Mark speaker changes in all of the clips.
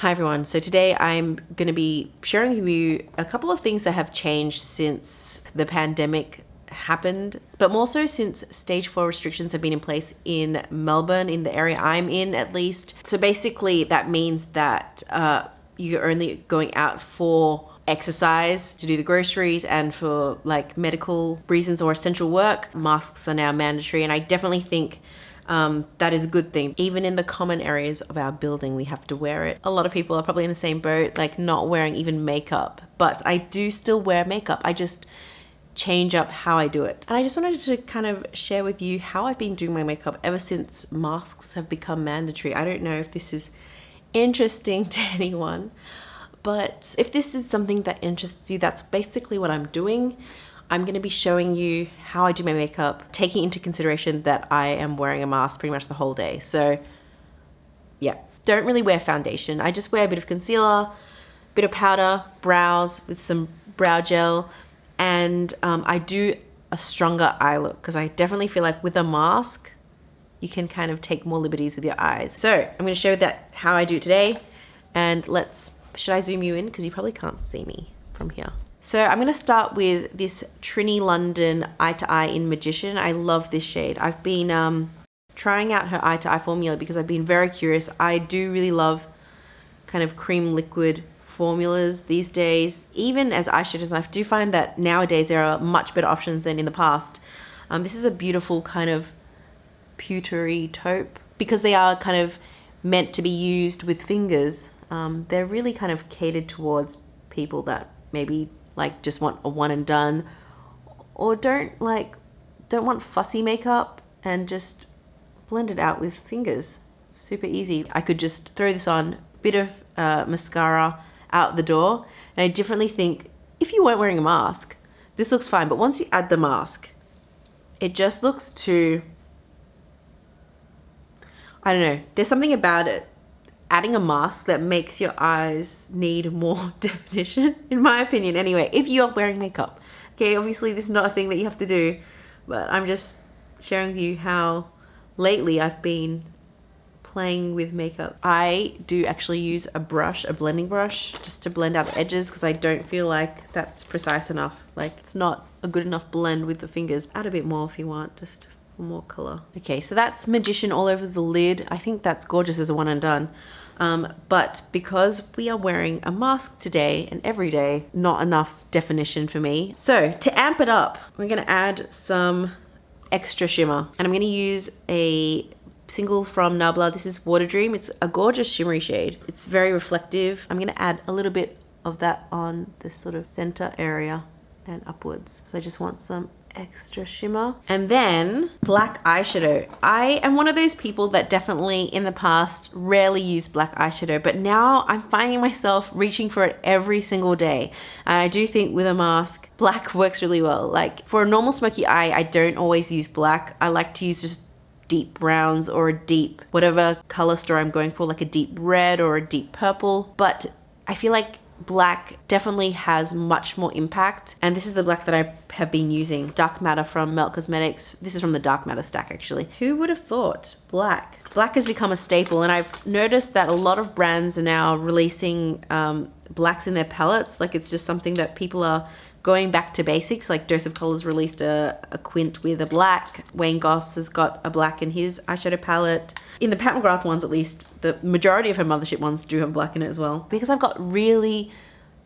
Speaker 1: Hi everyone. So today I'm going to be sharing with you a couple of things that have changed since the pandemic happened, but more so since stage 4 restrictions have been in place in Melbourne, in the area I'm in at least. So basically that means that you're only going out for exercise, to do the groceries, and for like medical reasons or essential work. Masks are now mandatory, and I definitely think that is a good thing. Even in the common areas of our building, we have to wear it. A lot of people are probably in the same boat, like not wearing even makeup, but I do still wear makeup. I just change up how I do it. And I just wanted to kind of share with you how I've been doing my makeup ever since masks have become mandatory. I don't know if this is interesting to anyone, but if this is something that interests you, that's basically what I'm doing. I'm going to be showing you how I do my makeup, taking into consideration that I am wearing a mask pretty much the whole day. So yeah, don't really wear foundation. I just wear a bit of concealer, bit of powder, brows with some brow gel, and I do a stronger eye look because I definitely feel like with a mask, you can kind of take more liberties with your eyes. So I'm going to show that how I do it today, and should I zoom you in? Because you probably can't see me from here. So I'm going to start with this Trini London Eye to Eye in Magician. I love this shade. I've been trying out her Eye to Eye formula because I've been very curious. I do really love kind of cream liquid formulas these days, even as eyeshadows. And I do find that nowadays there are much better options than in the past. This is a beautiful kind of pewtery taupe because they are kind of meant to be used with fingers. They're really kind of catered towards people that maybe like just want a one and done, or don't want fussy makeup and just blend it out with fingers. Super easy. I could just throw this on, bit of mascara, out the door. And I definitely think if you weren't wearing a mask, this looks fine. But once you add the mask, it just looks too, I don't know. There's something about it, adding a mask, that makes your eyes need more definition, in my opinion. Anyway, if you are wearing makeup, okay, obviously this is not a thing that you have to do, but I'm just sharing with you how lately I've been playing with makeup. I do actually use a brush, a blending brush, just to blend out the edges because I don't feel like that's precise enough. Like it's not a good enough blend with the fingers. Add a bit more if you want, just for more color. Okay, so that's Magician all over the lid. I think that's gorgeous as a one and done. But because we are wearing a mask today and every day, not enough definition for me. So to amp it up, we're gonna add some extra shimmer, and I'm gonna use a single from Nabla. This is Water Dream. It's a gorgeous shimmery shade. It's very reflective. I'm gonna add a little bit of that on this sort of center area and upwards. So I just want some extra shimmer. And then black eyeshadow. I am one of those people that definitely in the past rarely used black eyeshadow, but now I'm finding myself reaching for it every single day. And I do think with a mask, black works really well. Like for a normal smoky eye, I don't always use black. I like to use just deep browns or a deep, whatever color store I'm going for, like a deep red or a deep purple. But I feel like black definitely has much more impact, and this is the black that I have been using, Dark Matter from Melt Cosmetics. This is from the Dark Matter stack actually. Who would have thought? Black has become a staple, and I've noticed that a lot of brands are now releasing blacks in their palettes. Like it's just something that people are going back to basics. Like Dose of Colors released a quint with a black. Wayne Goss has got a black in his eyeshadow palette. In the Pat McGrath ones, at least, the majority of her Mothership ones do have black in it as well. Because I've got really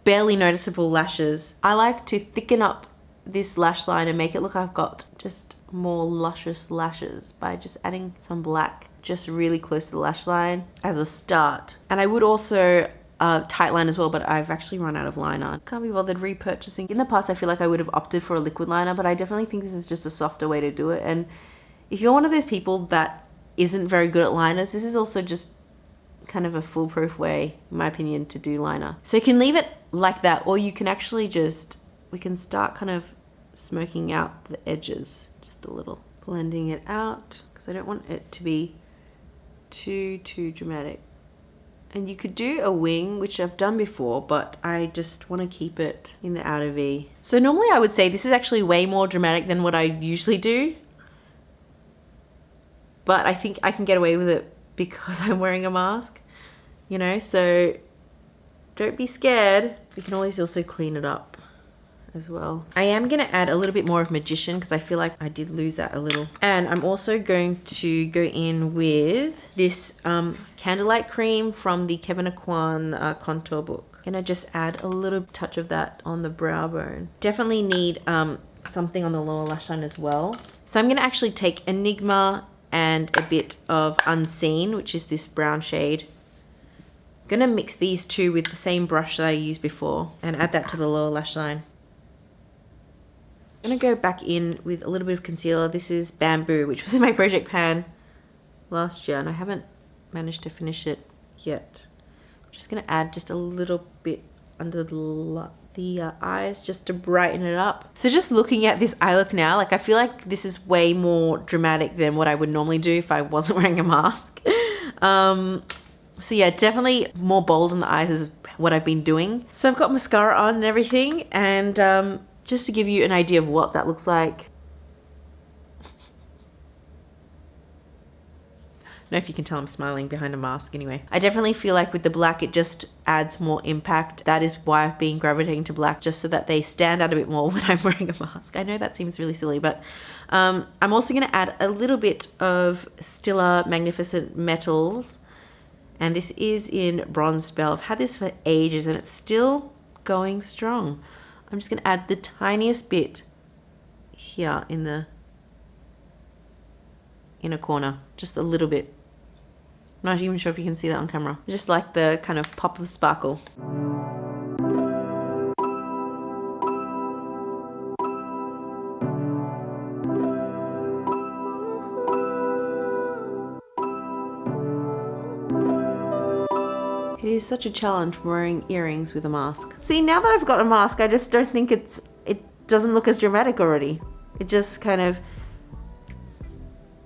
Speaker 1: barely noticeable lashes, I like to thicken up this lash line and make it look like I've got just more luscious lashes by just adding some black just really close to the lash line as a start. And I would also tight line as well, but I've actually run out of liner. Can't be bothered repurchasing. In the past, I feel like I would have opted for a liquid liner, but I definitely think this is just a softer way to do it. And if you're one of those people that isn't very good at liners, this is also just kind of a foolproof way, in my opinion, to do liner. So you can leave it like that, or you can actually we can start kind of smoking out the edges just a little. Blending it out, because I don't want it to be too dramatic. And you could do a wing, which I've done before, but I just want to keep it in the outer V. So normally I would say this is actually way more dramatic than what I usually do, but I think I can get away with it because I'm wearing a mask. you know, so don't be scared. We can always also clean it up as well. I am going to add a little bit more of Magician because I feel like I did lose that a little. And I'm also going to go in with this Candlelight Cream from the Kevyn Aucoin contour book. Gonna just add a little touch of that on the brow bone. Definitely need something on the lower lash line as well. So I'm gonna actually take Enigma and a bit of Unseen, which is this brown shade. Gonna mix these two with the same brush that I used before and add that to the lower lash line. I'm gonna go back in with a little bit of concealer. This is Bamboo, which was in my project pan last year, and I haven't managed to finish it yet. I'm just gonna add just a little bit under the eyes just to brighten it up. So just looking at this eye look now, like I feel like this is way more dramatic than what I would normally do if I wasn't wearing a mask. So yeah, definitely more bold in the eyes is what I've been doing. So I've got mascara on and everything, and just to give you an idea of what that looks like. I don't know if you can tell I'm smiling behind a mask anyway. I definitely feel like with the black, it just adds more impact. That is why I've been gravitating to black, just so that they stand out a bit more when I'm wearing a mask. I know that seems really silly, but I'm also gonna add a little bit of Stila Magnificent Metals. And this is in Bronze Spell. I've had this for ages and it's still going strong. I'm just gonna add the tiniest bit here in the inner corner, just a little bit. I'm not even sure if you can see that on camera. Just like the kind of pop of sparkle. It is such a challenge wearing earrings with a mask. See, now that I've got a mask, I just don't think it doesn't look as dramatic already. It just kind of,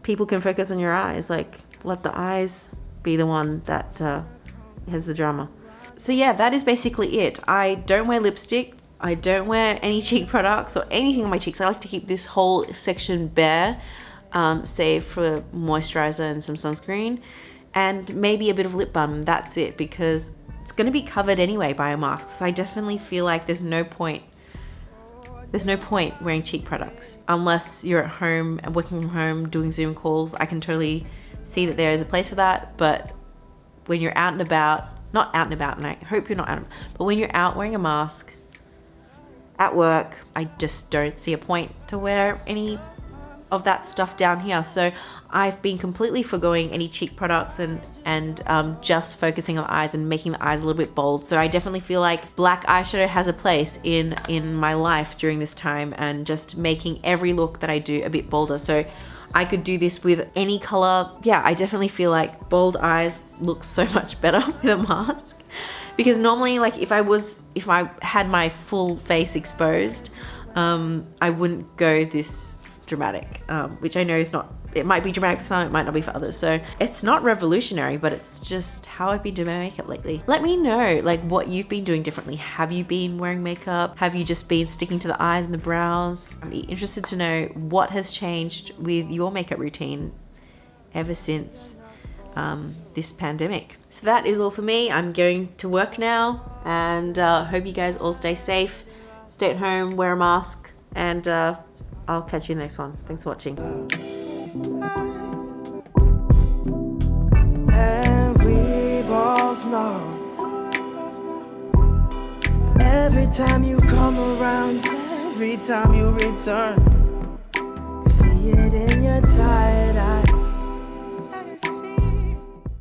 Speaker 1: people can focus on your eyes, like let the eyes be the one that has the drama. So yeah, that is basically it. I don't wear lipstick. I don't wear any cheek products or anything on my cheeks. I like to keep this whole section bare, save for moisturizer and some sunscreen. And maybe a bit of lip balm, that's it, because it's gonna be covered anyway by a mask. So I definitely feel like there's no point wearing cheek products unless you're at home and working from home doing Zoom calls. I can totally see that there is a place for that, but when you're out and about, not out and about, and I hope you're not out, but when you're out wearing a mask at work, I just don't see a point to wear any of that stuff down here. So I've been completely forgoing any cheek products and just focusing on the eyes and making the eyes a little bit bold. So I definitely feel like black eyeshadow has a place in my life during this time, and just making every look that I do a bit bolder. So I could do this with any color. Yeah, I definitely feel like bold eyes look so much better with a mask. Because normally, like if I had my full face exposed, I wouldn't go this dramatic, which I know is not, it might be dramatic for some, it might not be for others. So it's not revolutionary, but it's just how I've been doing my makeup lately. Let me know like what you've been doing differently. Have you been wearing makeup? Have you just been sticking to the eyes and the brows? I'm interested to know what has changed with your makeup routine ever since this pandemic. So that is all for me. I'm going to work now, and hope you guys all stay safe, stay at home, wear a mask, and I'll catch you in the next one. Thanks for watching.
Speaker 2: And we both know every time you come around, every time you return, you see it in your time.